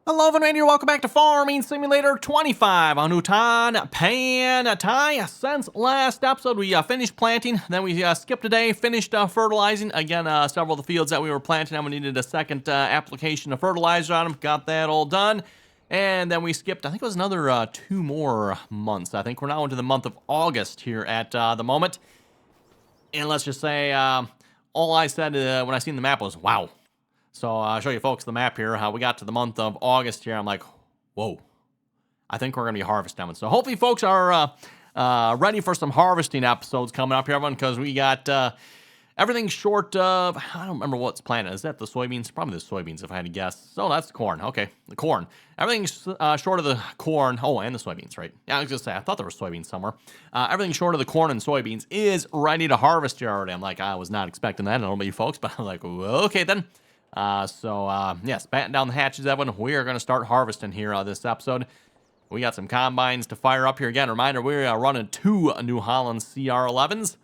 Hello everyone, here. Welcome back to Farming Simulator 25 on Hutan Pantai. Since last episode, we finished planting, then we skipped a day, finished fertilizing. Again, several of the fields that we were planting, and we needed a second application of fertilizer on them. Got that all done. And then we skipped, I think it was another 2 more months. I think we're now into the month of August here at the moment. And let's just say, all I said when I seen the map was, wow. So I'll show you folks the map here. How we got to the month of August here. I'm like, whoa. I think we're going to be harvesting them. So hopefully folks are ready for some harvesting episodes coming up here, everyone, because we got everything short of, I don't remember what's planted. Is that the soybeans? Probably the soybeans if I had to guess. So that's the corn. Okay, the corn. Everything's short of the corn. Oh, and the soybeans, right? Yeah, I was going to say, I thought there were soybeans somewhere. Everything short of the corn and soybeans is ready to harvest here already. I'm like, I was not expecting that. I don't know about you folks, but I'm like, okay then. Yes, batten down the hatches, Evan. We are going to start harvesting here this episode. We got some combines to fire up here. Again, reminder, we're running 2 New Holland CR11s,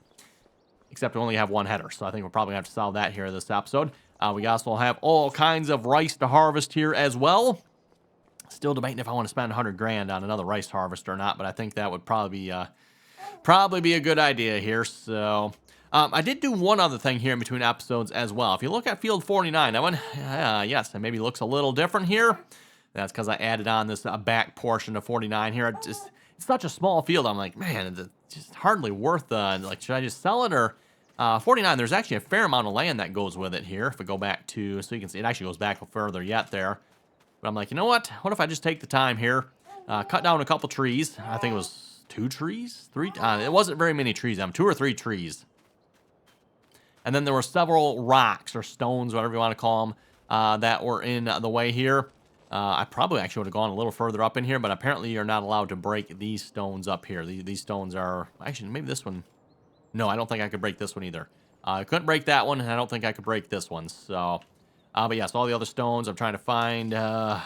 except we only have 1 header, so I think we'll probably have to solve that here this episode. We also have all kinds of rice to harvest here as well. Still debating if I want to spend 100 grand on another rice harvest or not, but I think that would probably be a good idea here, so... I did do one other thing here in between episodes as well. If you look at field 49, that one, yes, it maybe looks a little different here. That's because I added on this back portion of 49 here. It's such a small field. I'm like, man, it's just hardly worth, like, should I just sell it or... 49, there's actually a fair amount of land that goes with it here. If we go back to, so you can see it actually goes back further yet there. But I'm like, you know what? What if I just take the time here, cut down a couple trees. I think it was 2 trees? 3? It wasn't very many trees. 2 or 3 trees. And then there were several rocks or stones, whatever you want to call them, that were in the way here. I probably actually would have gone a little further up in here, but apparently you're not allowed to break these stones up here. These stones are... Actually, maybe this one... No, I don't think I could break this one either. I couldn't break that one, and I don't think I could break this one. So, but yes, all the other stones I'm trying to find... I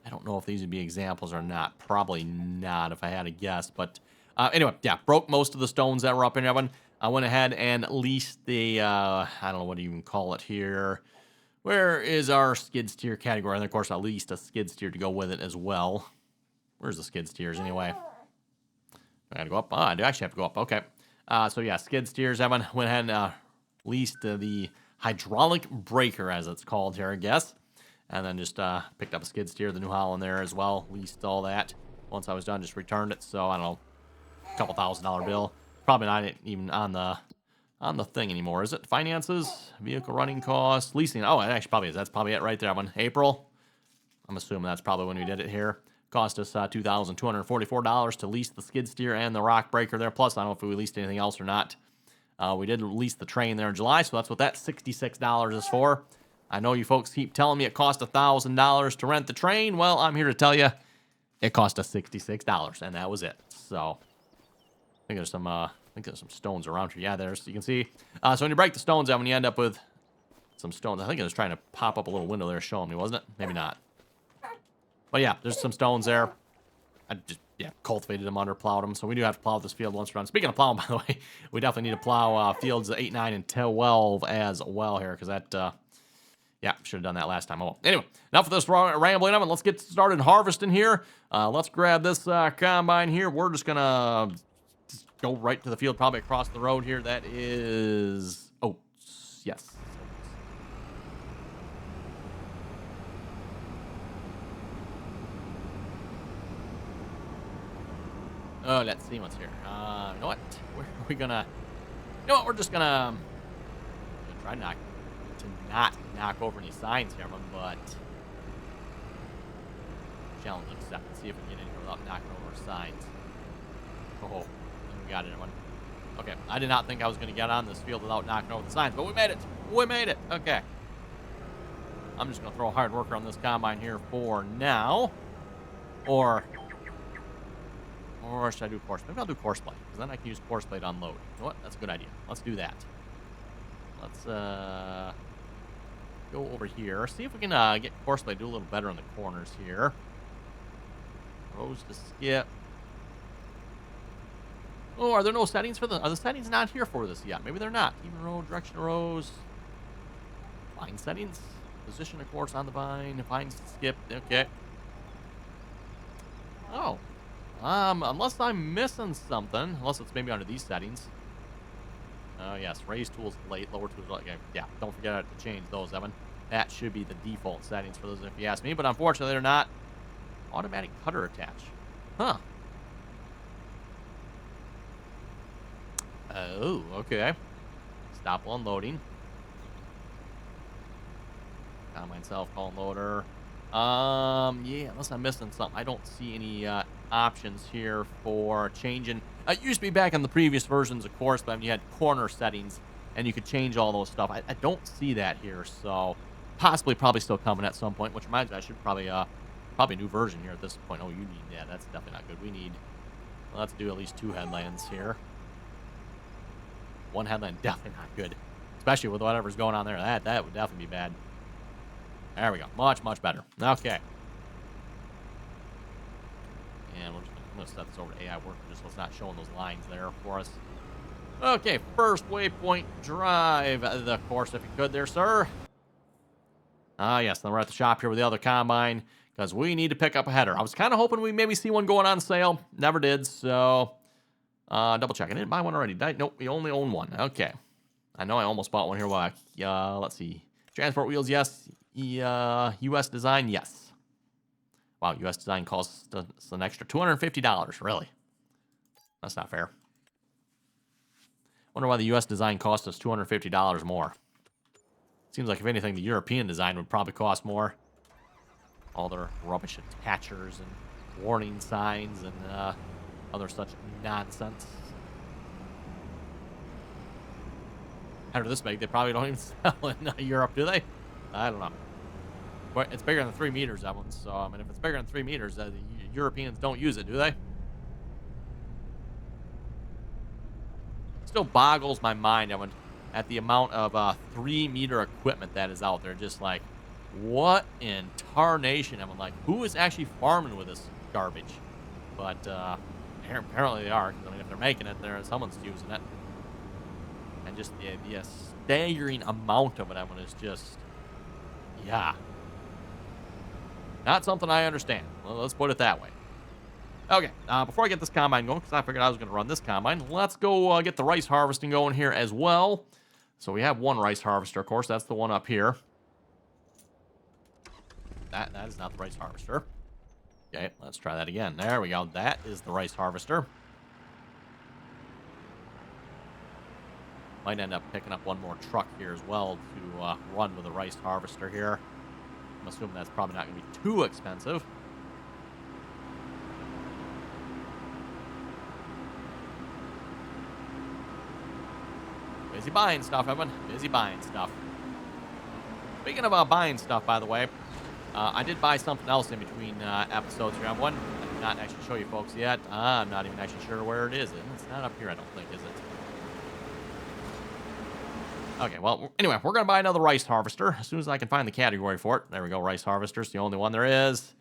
don't know if these would be examples or not. Probably not, if I had to guess. But anyway, yeah, broke most of the stones that were up in there. I went ahead and leased the, I don't know what do you even call it here. Where is our skid steer category? And of course, I leased a skid steer to go with it as well. Where's the skid steers anyway? I gotta go up. I do actually have to go up. Okay. So yeah, skid steers. Evan went ahead and leased the hydraulic breaker, as it's called here, I guess. And then just picked up a skid steer, the New Holland there as well. Leased all that. Once I was done, just returned it. So I don't know, a couple $1,000 bill. Probably not even on the thing anymore, is it? Finances, vehicle running costs, leasing. Oh, it actually probably is. That's probably it right there. April. I'm assuming that's probably when we did it here. Cost us $2,244 to lease the skid steer and the rock breaker there. Plus, I don't know if we leased anything else or not. We did lease the train there in July, so that's what that $66 is for. I know you folks keep telling me it cost $1,000 to rent the train. Well, I'm here to tell you it cost us $66, and that was it. So... I think there's some stones around here. Yeah, there's, you can see. So when you break the stones out, when you end up with some stones, I think it was trying to pop up a little window there showing me, wasn't it? Maybe not. But yeah, there's some stones there. I just, cultivated them, plowed them. So we do have to plow this field once we're done. Speaking of plowing, by the way, we definitely need to plow fields 8, 9, and 12 as well here, because that, should have done that last time. Oh, anyway, enough of this rambling on, and let's get started harvesting here. Let's grab this combine here. We're just going to... go right to the field, probably across the road here. That is... Oh, yes. Oh, let's see what's here. You know what? Where are we gonna... You know what? We're just gonna try not to knock over any signs here, but... Challenge accepted. See if we can get in here without knocking over signs. Oh. Got it, everyone. Okay, I did not think I was going to get on this field without knocking over the signs, but we made it. We made it. Okay. I'm just going to throw a hard worker on this combine here for now. Or should I do course? Maybe I'll do course plate, because then I can use course plate to unload. You know what? That's a good idea. Let's do that. Let's go over here. See if we can get course plate, do a little better in the corners here. Rows to skip. Oh, are there no settings for are the settings not here for this yet? Maybe they're not. Even row, direction rows. Line settings? Position, of course, on the vine. Vine skip. Okay. Oh. Unless I'm missing something. Unless it's maybe under these settings. Oh, yes. Raise tools late. Lower tools. Okay. Yeah. Don't forget to change those, Evan. That should be the default settings for those if you ask me. But unfortunately, they're not. Automatic cutter attach. Huh. Oh, okay. Stop unloading. Combine self-call loader. Yeah, unless I'm missing something. I don't see any options here for changing. It used to be back in the previous versions, of course, but you had corner settings, and you could change all those stuff. I don't see that here, so probably still coming at some point, which reminds me, I should probably a new version here at this point. Oh, you need, yeah, that's definitely not good. We need, well, let's do at least 2 headlands here. 1 headland, definitely not good, especially with whatever's going on there. That would definitely be bad. There we go. Much, much better. Okay. And I'm going to set this over to AI work just so it's not showing those lines there for us. Okay, first waypoint drive the course if you could there, sir. Ah, yes, then we're at the shop here with the other combine because we need to pick up a header. I was kind of hoping we maybe see one going on sale. Never did, so double check. I didn't buy one already, did I? Nope, we only own one. Okay. I know I almost bought one here. Let's see. Transport wheels, yes. U.S. design, yes. Wow, U.S. design costs us an extra $250. Really? That's not fair. Wonder why the U.S. design cost us $250 more. Seems like, if anything, the European design would probably cost more. All their rubbish attachers and warning signs and other such nonsense. Header this big, they probably don't even sell in Europe, do they? I don't know. But it's bigger than 3 meters, that one. So, I mean, if it's bigger than 3 meters, the Europeans don't use it, do they? Still boggles my mind, Evan, at the amount of 3-meter equipment that is out there. Just like, what in tarnation? Evan, like, who is actually farming with this garbage? But apparently they are. Because, I mean, if they're making it, someone's using it. And just the staggering amount of it, Evan, is just, yeah. Not something I understand. Well, let's put it that way. Okay, before I get this combine going, because I figured I was going to run this combine, let's go get the rice harvesting going here as well. So we have one rice harvester, of course. That's the one up here. That is not the rice harvester. Okay, let's try that again. There we go. That is the rice harvester. Might end up picking up one more truck here as well to run with the rice harvester here. I'm assuming that's probably not going to be too expensive. Busy buying stuff, Evan. Busy buying stuff. Speaking of buying stuff, by the way, I did buy something else in between episodes here. I have one I did not actually show you folks yet. I'm not even actually sure where it is. It's not up here, I don't think, is it? Okay, well, anyway, we're going to buy another rice harvester as soon as I can find the category for it. There we go, rice harvester. It's the only one there is.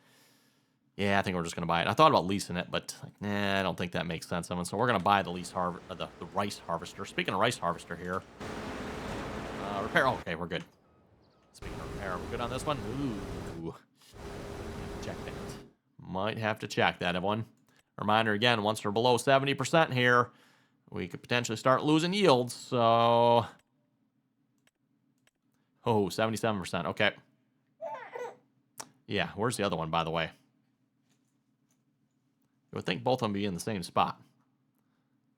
Yeah, I think we're just going to buy it. I thought about leasing it, but nah, I don't think that makes sense. So we're going to buy the rice harvester. Speaking of rice harvester here. Repair. Oh, okay, we're good. Speaking of repair, we're good on this one. Ooh. Check that. Might have to check that, everyone. Reminder again, once we're below 70% here, we could potentially start losing yields. So... Oh, 77%. Okay. Yeah, where's the other one, by the way? You would think both of them be in the same spot.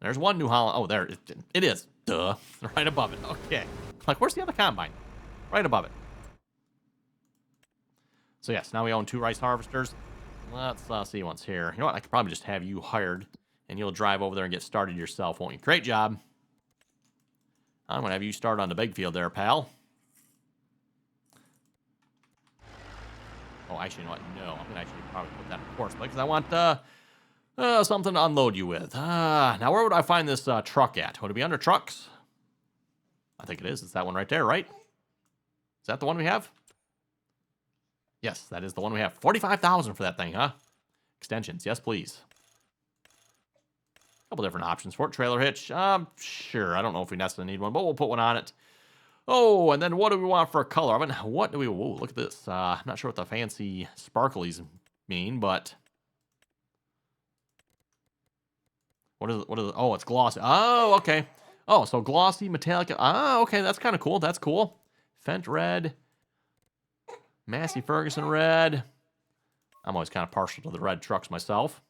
There's one New Holland. Oh, there. It is. Duh. Right above it. Okay. Like, where's the other combine? Right above it. So, yes, now we own 2 rice harvesters. Let's see what's here. You know what? I could probably just have you hired, and you'll drive over there and get started yourself, won't you? Great job. I'm going to have you start on the big field there, pal. Oh, actually, you know what? No, I'm going to actually probably put that in course because I want something to unload you with. Now, where would I find this truck at? Would it be under trucks? I think it is. It's that one right there, right? Is that the one we have? Yes, that is the one we have. $45,000 for that thing, huh? Extensions, yes, please. A couple different options for it. Trailer hitch, sure. I don't know if we necessarily need one, but we'll put one on it. Oh, and then what do we want for a color? I mean, what do we... Whoa, look at this. I'm not sure what the fancy sparklies mean, but... What is it? Oh, it's glossy. Oh, okay. Oh, so glossy, metallic. Oh, okay, that's kind of cool. That's cool. Fent red. Massey Ferguson red. I'm always kind of partial to the red trucks myself.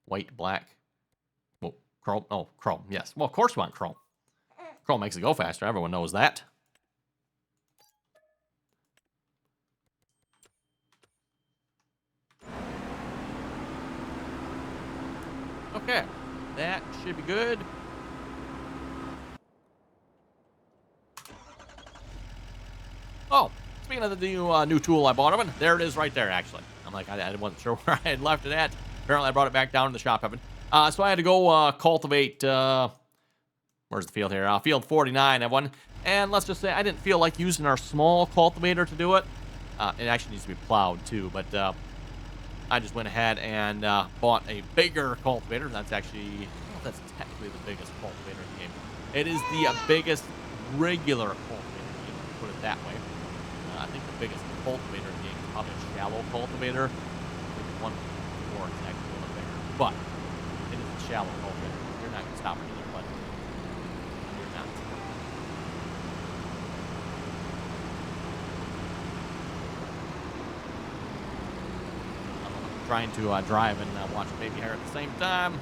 White, black. Well, chrome. Oh, chrome. Yes. Well, of course we want chrome. Chrome makes it go faster. Everyone knows that. Okay. That should be good. Oh, speaking of the new tool I bought, Evan, there it is right there, actually. I'm like, I wasn't sure where I had left it at. Apparently, I brought it back down to the shop, Evan. So I had to go cultivate, where's the field here? Field 49, everyone. And let's just say I didn't feel like using our small cultivator to do it. It actually needs to be plowed, too, but I just went ahead and bought a bigger cultivator. That's actually, I don't know if that's technically the biggest cultivator in the game. It is the biggest regular cultivator in the game, put it that way. I think the biggest cultivator in the game is probably a shallow cultivator. I think the one before is actually a little bigger. But it is a shallow cultivator. You're not going to stop it either, but you're not. I'm trying to drive and watch baby hair at the same time.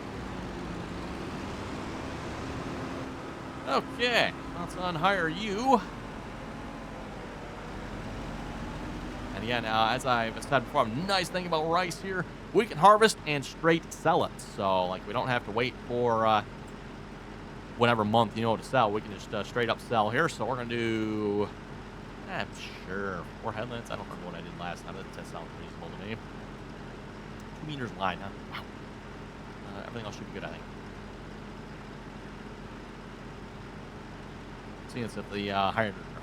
Okay, let's unhire you. And again, as I've said before, a nice thing about rice here, we can harvest and straight sell it. So, like, we don't have to wait for whatever month, to sell. We can just straight up sell here. So we're going to do, I'm sure, 4 headlands. I don't remember what I did last time. That sounds reasonable to me. 2 meters line, huh? Wow. Everything else should be good, I think. Seeing as if the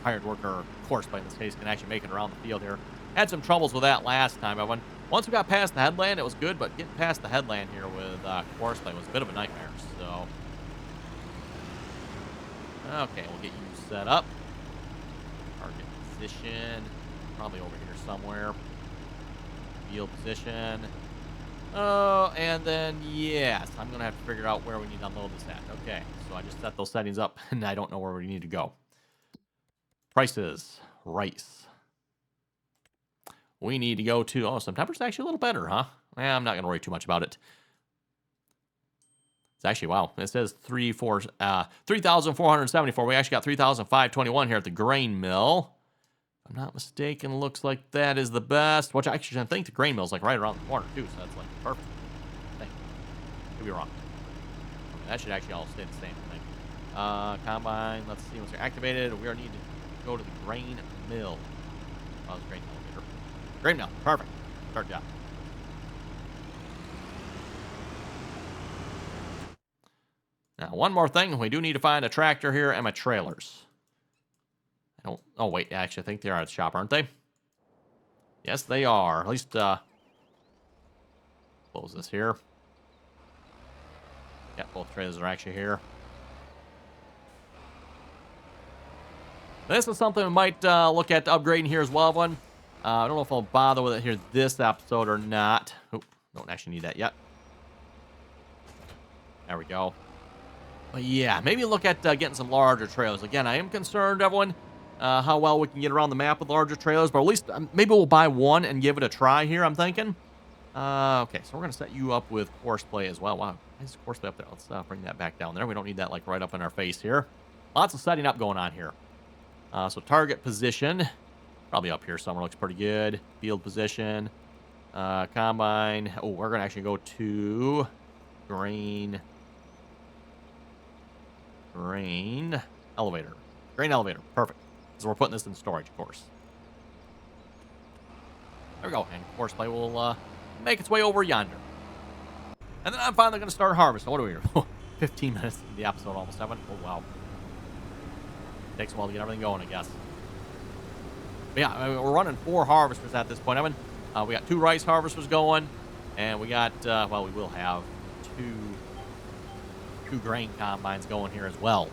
hired worker, course play in this case, can actually make it around the field here. Had some troubles with that last time. Once we got past the headland, it was good, but getting past the headland here with course play was a bit of a nightmare. So, okay, we'll get you set up. Target position, probably over here somewhere. Field position. Oh, and then, yes, I'm going to have to figure out where we need to unload this at. Okay, so I just set those settings up, and I don't know where we need to go. Prices. Rice. We need to go to... Oh, September's actually a little better, huh? I'm not going to worry too much about it. It's actually, wow. It says 3,474. We actually got 3,521 here at the grain mill. If I'm not mistaken, looks like that is the best. Which actually, I think the grain mill is like right around the corner, too. So that's like perfect. I think. Could be wrong. Okay, that should actually all stay the same, I think. Combine. Let's see what's activated. We are need to go to the grain mill. Oh, it's grain elevator. Grain mill. Perfect. Start job. Now, one more thing. We do need to find a tractor here and my trailers. I don't... Oh, wait. Actually, I think they are at the shop, aren't they? Yes, they are. At least, close this here. Yeah, both trailers are actually here. This is something we might look at upgrading here as well, one. I don't know if I'll bother with it here this episode or not. Oh, don't actually need that yet. There we go. But yeah, maybe look at getting some larger trailers. Again, I am concerned, everyone, how well we can get around the map with larger trailers. But at least maybe we'll buy one and give it a try here, I'm thinking. Okay, so we're going to set you up with horseplay as well. Wow, nice horseplay up there. Let's bring that back down there. We don't need that like right up in our face here. Lots of setting up going on here. So target position, probably up here somewhere, looks pretty good. Field position, combine. Oh, we're going to actually go to grain elevator. Grain elevator, perfect. So we're putting this in storage, of course. There we go. And horseplay will make its way over yonder. And then I'm finally going to start harvesting. What are we here? 15 minutes into the episode, almost 7. Oh, wow. Takes a while to get everything going, I guess. But yeah, I mean, we're running 4 harvesters at this point, Evan. We got 2 rice harvesters going, and we got, well, we will have 2 grain combines going here as well.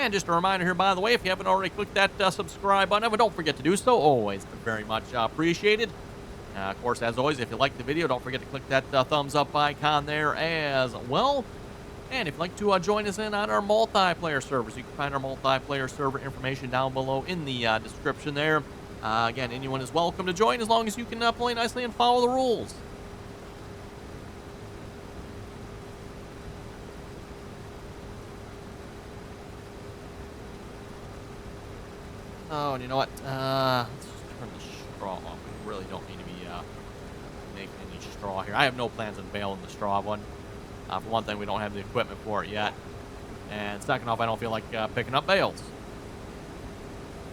And just a reminder here, by the way, if you haven't already clicked that subscribe button, don't forget to do so. Always very much appreciated. Of course, as always, if you like the video, don't forget to click that thumbs up icon there as well. And if you'd like to join us in on our multiplayer servers, you can find our multiplayer server information down below in the description there. Again, anyone is welcome to join as long as you can play nicely and follow the rules. Oh, and you know what? Let's just turn the straw off. We really don't need to be making any straw here. I have no plans on baling the straw one. For one thing, we don't have the equipment for it yet. And second off, I don't feel like picking up bales.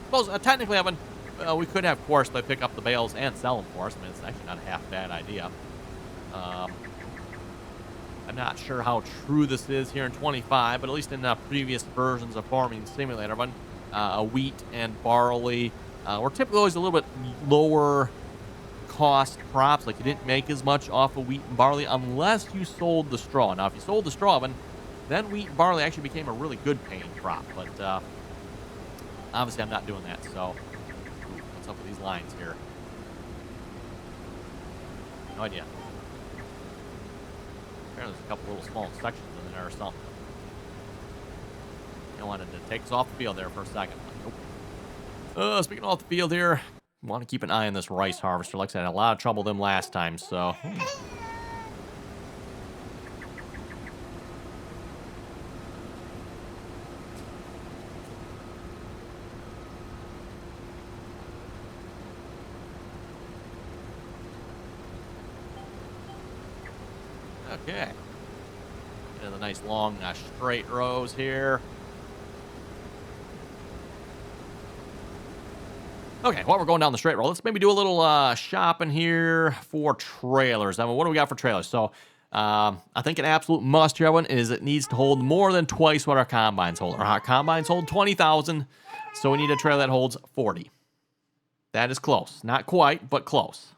Suppose, technically, Evan, we could have Courseplay pick up the bales and sell them for us. I mean, it's actually not a half bad idea. I'm not sure how true this is here in 25, but at least in previous versions of Farming Simulator, wheat and barley were typically always a little bit lower cost crops. Like, you didn't make as much off of wheat and barley unless you sold the straw. Now, if you sold the straw, then wheat and barley actually became a really good paying crop. But obviously, I'm not doing that. So, what's up with these lines here? No idea. Apparently, there's a couple little small sections in there or something. I wanted to take us off the field there for a second. Nope. Speaking off the field here, I want to keep an eye on this rice harvester. Like I said, I had a lot of trouble with them last time, so. Okay. The nice long straight rows here. Okay, while we're going down the straight row, let's maybe do a little shopping here for trailers. I mean, what do we got for trailers? So, I think an absolute must here, everyone, is it needs to hold more than twice what our combines hold. Our combines hold 20,000, so we need a trailer that holds 40. That is close. Not quite, but close.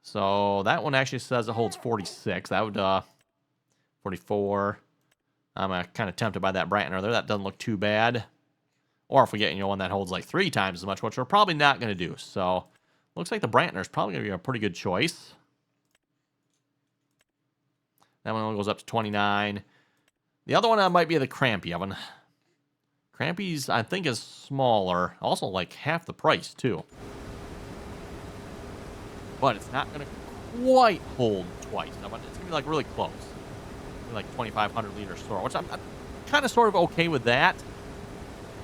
So, that one actually says it holds 46. That would, 44. I'm kind of tempted by that Brantner there. That doesn't look too bad. Or if we get, one that holds like 3 times as much, which we're probably not going to do. So, looks like the Brantner is probably going to be a pretty good choice. That one only goes up to 29. The other one might be the Crampy oven. Crampy's, I think, is smaller. Also, like half the price, too. But it's not going to quite hold twice. It's going to be like really close. Like 2,500 liter store, which I'm kind of sort of okay with that,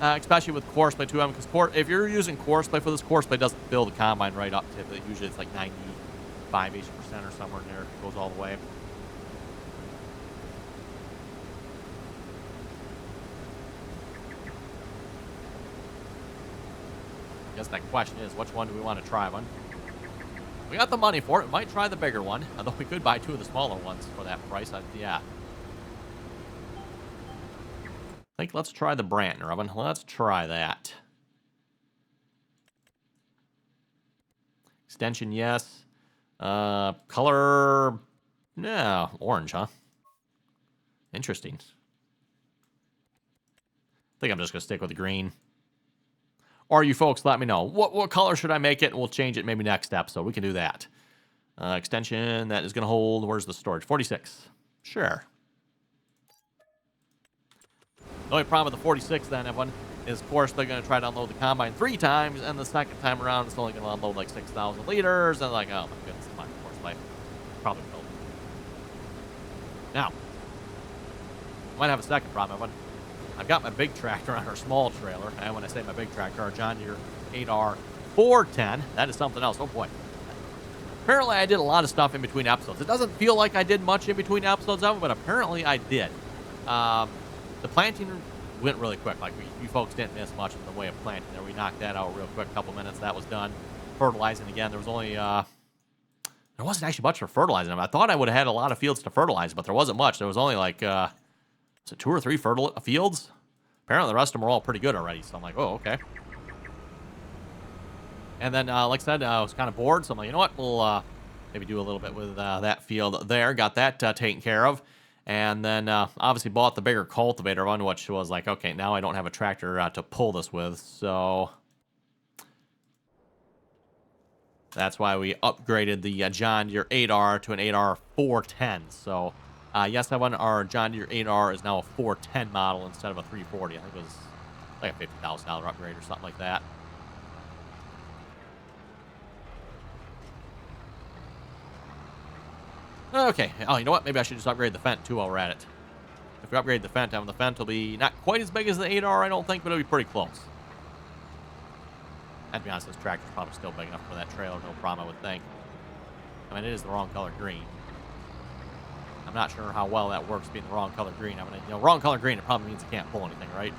especially with Courseplay too. Because if you're using Courseplay for this, Courseplay doesn't fill the combine right up to it. Usually it's like 95-ish% or somewhere in there. It goes all the way. I guess that question is, which one do we want to try? One. We got the money for it. We might try the bigger one, although we could buy 2 of the smaller ones for that price. Yeah. I think let's try the Brantner oven. Let's try that. Extension, yes. Color, no, orange, huh? Interesting. I think I'm just going to stick with the green. Or you folks let me know. What color should I make it? And we'll change it maybe next episode. We can do that. Extension, that is going to hold, where's the storage? 46. Sure. The only problem with the 46 then, everyone, is of course they're going to try to unload the combine 3 times, and the second time around it's only going to unload like 6,000 liters, and like, oh my goodness, my course life. Probably will. Now, might have a second problem, everyone. I've got my big tractor on our small trailer, and when I say my big tractor, our John Deere 8R 410, that is something else. Oh boy. Apparently I did a lot of stuff in between episodes. It doesn't feel like I did much in between episodes of it, but apparently I did. The planting went really quick. Like, you folks didn't miss much in the way of planting there. We knocked that out real quick, a couple minutes. That was done. Fertilizing again. There was only, there wasn't actually much for fertilizing. I thought I would have had a lot of fields to fertilize, but there wasn't much. There was only like, was it 2 or 3 fields? Apparently the rest of them were all pretty good already. So I'm like, oh, okay. And then, like I said, I was kind of bored. So I'm like, you know what? We'll maybe do a little bit with that field there. Got that taken care of. And then obviously bought the bigger cultivator one, which was like, okay, now I don't have a tractor to pull this with, so that's why we upgraded the John Deere 8R to an 8R 410. So yes, our John Deere 8R is now a 410 model instead of a 340. I think it was like a $50,000 upgrade or something like that. Okay. Oh, you know what? Maybe I should just upgrade the Fendt too while we're at it. If we upgrade the Fendt, the Fendt will be not quite as big as the 8R, I don't think, but it'll be pretty close. And to be honest, this tractor's probably still big enough for that trailer, no problem, I would think. I mean, it is the wrong color green. I'm not sure how well that works being the wrong color green. I mean, you know, wrong color green, it probably means you can't pull anything, right?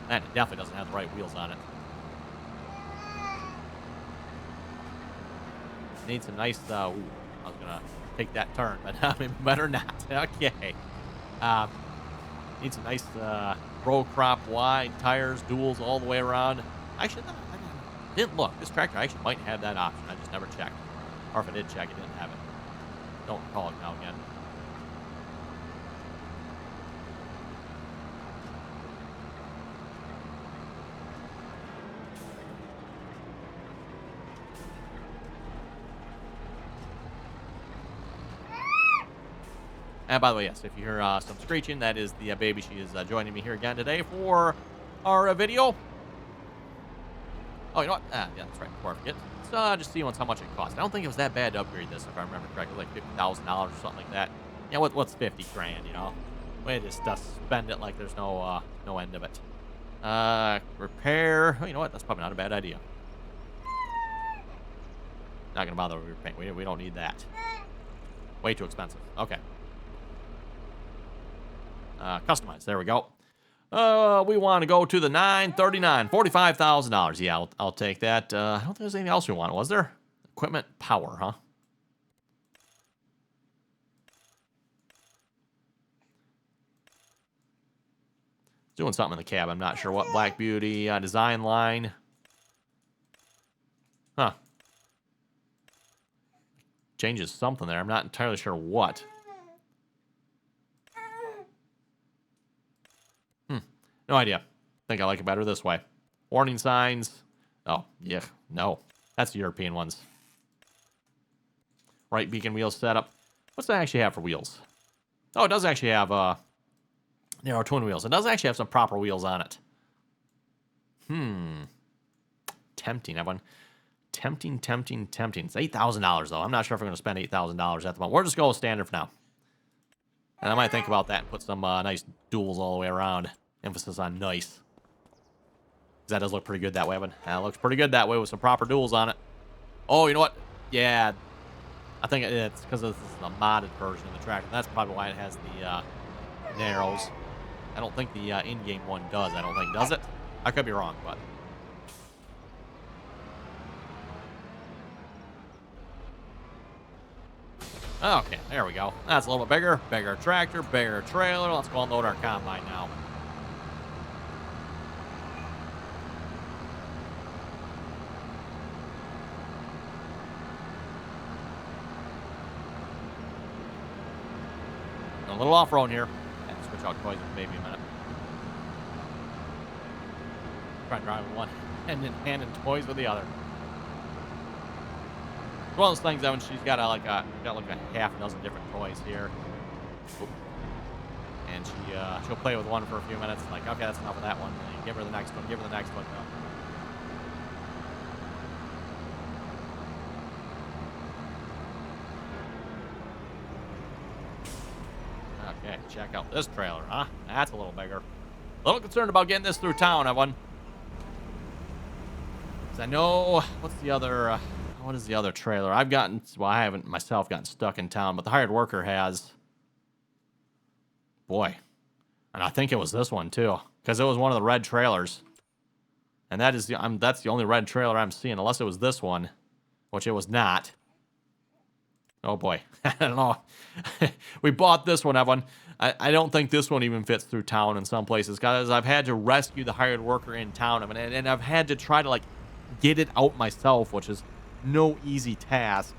And it definitely doesn't have the right wheels on it. Need some nice, ooh, I was gonna take that turn, but maybe better not. Okay. Need some nice row crop wide tires, duals all the way around. Actually, I didn't look. This tractor actually might have that option. I just never checked. Or if I did check, it didn't have it. Don't recall it now again. And by the way, yes, if you hear some screeching, that is the baby. She is joining me here again today for our video. Oh, you know what? Yeah, that's right. Before I forget, let's just see how much it cost. I don't think it was that bad to upgrade this, if I remember correctly. Like $50,000 or something like that. Yeah, what's 50 grand? You know, we just spend it like there's no end of it. Repair. Oh, you know what? That's probably not a bad idea. Not gonna bother with repaint. We don't need that. Way too expensive. Okay. Customize. There we go. We want to go to the 939, $45,000. Yeah, I'll take that. I don't think there's anything else we want, was there? Equipment power, huh? Doing something in the cab. I'm not sure what. Black Beauty, design line. Huh. Changes something there. I'm not entirely sure what. No idea. Think I like it better this way. Warning signs. Oh, yeah. No. That's the European ones. Right beacon wheels setup. What's that actually have for wheels? Oh, it does actually have, there are twin wheels. It does actually have some proper wheels on it. Tempting, everyone. Tempting. It's $8,000, though. I'm not sure if we're going to spend $8,000 at the moment. We're just going standard for now. And I might think about that and put some nice duals all the way around. Emphasis on nice. That does look pretty good that way, but that looks pretty good that way with some proper duals on it. Oh, you know what? Yeah. I think it's because this is a modded version of the tractor. That's probably why it has the narrows. I don't think the in-game one does. I don't think. Does it? I could be wrong, but... Okay, there we go. That's a little bit bigger. Bigger tractor, bigger trailer. Let's go unload our combine now. A little off-road here. And switch out toys with maybe a minute. Try driving one and then handing toys with the other. It's one of those things, Evan, she's got like a half a dozen different toys here. Oop. And she'll play with one for a few minutes. Like, okay, that's enough of that one. And give her the next one. Give her the next one. Okay, check out this trailer, huh? That's a little bigger. A little concerned about getting this through town, everyone. Because I know, what's the other, what is the other trailer? I haven't myself gotten stuck in town, but the hired worker has. Boy. And I think it was this one, too. Because it was one of the red trailers. And that's the only red trailer I'm seeing, unless it was this one, which it was not. Oh boy, I don't know. We bought this one, everyone. I don't think this one even fits through town in some places, because I've had to rescue the hired worker in town, and I've had to try to like get it out myself, which is no easy task.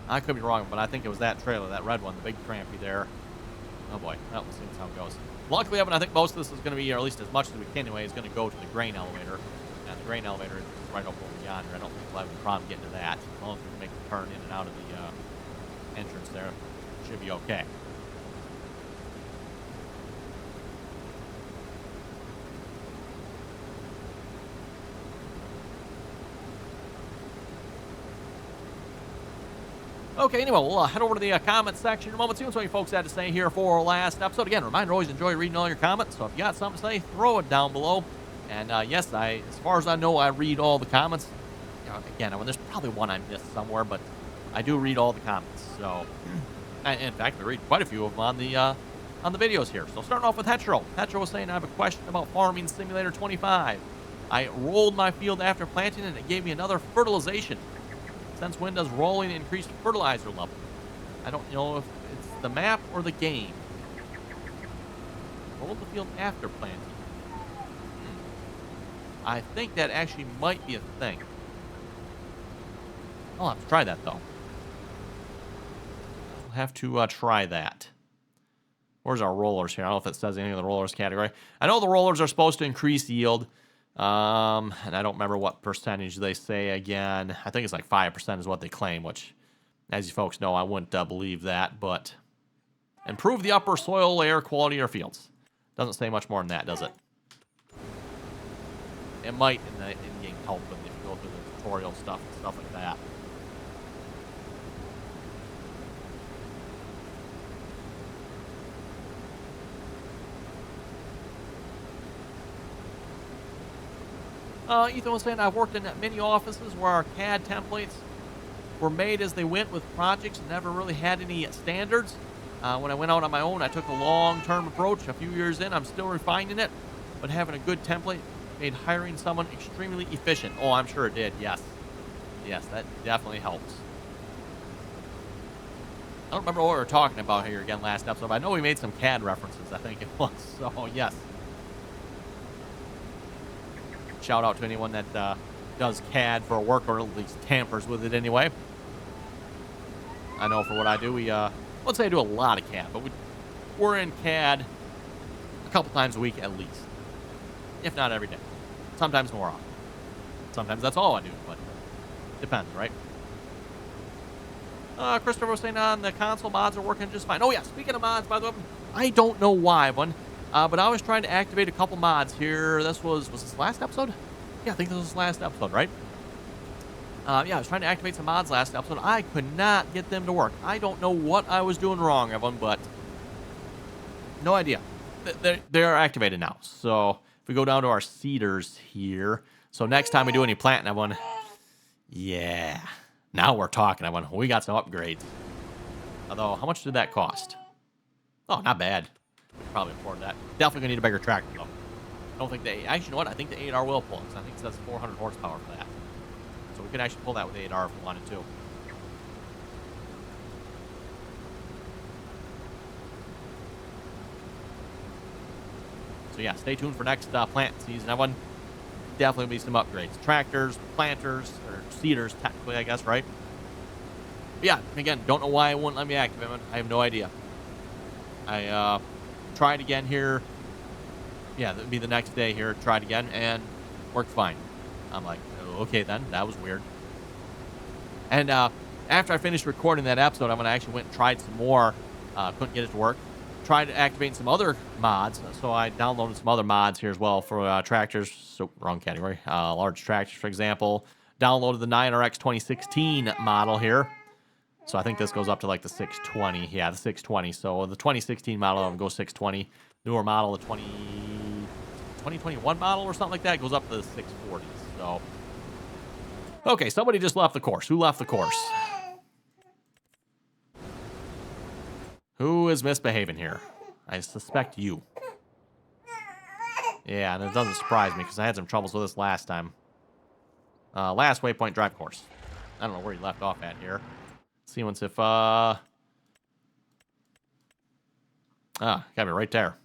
I could be wrong, but I think it was that trailer, that red one, the big crampy there. Oh boy, well, we'll see how it goes. Luckily, Evan, I think most of this is going to be, or at least as much as we can anyway, is going to go to the grain elevator. And the grain elevator is right up over yonder. I don't think we'll have any problem getting to that. As long as we can make the turn in and out of the entrance there, should be okay. Okay, anyway, we'll head over to the comment section in a moment, see what you folks had to say here for our last episode. Again, reminder, always enjoy reading all your comments, so if you got something to say, throw it down below. And yes, as far as I know, I read all the comments. You know, again, there's probably one I missed somewhere, but I do read all the comments. So, in fact, I read quite a few of them on the videos here. So starting off with Hetro. Hetro was saying, I have a question about Farming Simulator 25. I rolled my field after planting, and it gave me another fertilization. Since when does rolling increase fertilizer level? I don't know if it's the map or the game. Roll the field after planting. I think that actually might be a thing. I'll have to try that, though. I'll have to try that. Where's our rollers here? I don't know if it says anything in the rollers category. I know the rollers are supposed to increase yield. And I don't remember what percentage they say again. I think it's like 5% is what they claim, which, as you folks know, I wouldn't believe that. But improve the upper soil layer quality of your fields. Doesn't say much more than that, does it? It might in the in-game help if you go through the tutorial stuff and stuff like that. Ethan was saying, I've worked in many offices where our CAD templates were made as they went with projects and never really had any standards. When I went out on my own, I took a long-term approach. A few years in, I'm still refining it, but having a good template made hiring someone extremely efficient. Oh, I'm sure it did, yes. Yes, that definitely helps. I don't remember what we were talking about here again last episode, but I know we made some CAD references, I think it was. So, yes. Shout out to anyone that does CAD for work or at least tampers with it anyway. I know for what I do, let's say I do a lot of CAD, but we're in CAD a couple times a week at least, if not every day. Sometimes more often. Sometimes that's all I do, but depends, right? Christopher was saying on the console mods are working just fine. Oh yeah, speaking of mods, by the way, I don't know why, but I was trying to activate a couple mods here. Was this last episode? Yeah, I think this was the last episode, right? Yeah, I was trying to activate some mods last episode. I could not get them to work. I don't know what I was doing wrong, Evan, but no idea. They're activated now. So if we go down to our seeders here, so next time we do any planting, Evan, yeah, now we're talking, Evan. We got some upgrades. Although, how much did that cost? Oh, not bad. We can probably afford that. Definitely gonna need a bigger tractor, though. I don't think actually, you know what? I think the 8R will pull it. I think it says 400 horsepower for that. So we could actually pull that with the 8R if we wanted to. So yeah, stay tuned for next plant season. Everyone, definitely be some upgrades. Tractors, planters, or seeders, technically, I guess, right? But yeah, again, don't know why it wouldn't let me activate it. I have no idea. I tried again here. Yeah, that would be the next day here. Tried again and worked fine. I'm like, oh, okay then, that was weird. And after I finished recording that episode, I'm gonna actually went and tried some more. Couldn't get it to work. Tried activating some other mods, so I downloaded some other mods here as well for tractors. So wrong category. Large tractors, for example. Downloaded the 9RX 2016 model here. So I think this goes up to like the 620. Yeah, the 620. So the 2016 model will go 620. Newer model, the 2021 model or something like that, goes up to the 640s. So, okay, somebody just left the course. Who left the course? Who is misbehaving here? I suspect you. Yeah, and it doesn't surprise me because I had some troubles with this last time. Last waypoint drive course. I don't know where he left off at here. See once if gotta be right there.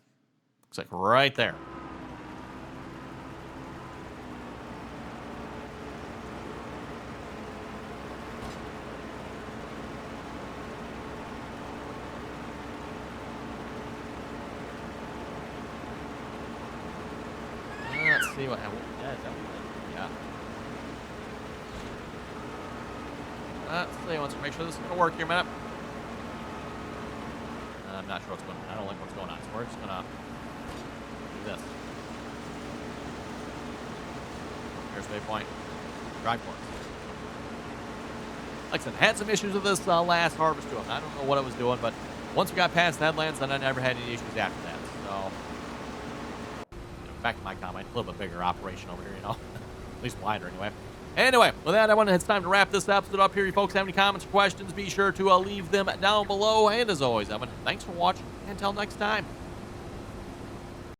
Looks like right there. see what, yeah, is that what, yeah. Let's see, let's make sure this is going to work here a minute. I'm not sure what's going on. I don't like what's going on, so we're just going to do this. Here's waypoint. Drive course. Like I said, had some issues with this last harvest to them. I don't know what it was doing, but once we got past the headlands, then I never had any issues after that. So, back to my comment, a little bit bigger operation over here, you know. At least wider, anyway. Anyway, with that, it's time to wrap this episode up here. You folks have any comments or questions, be sure to leave them down below. And as always, Evan, thanks for watching. Until next time.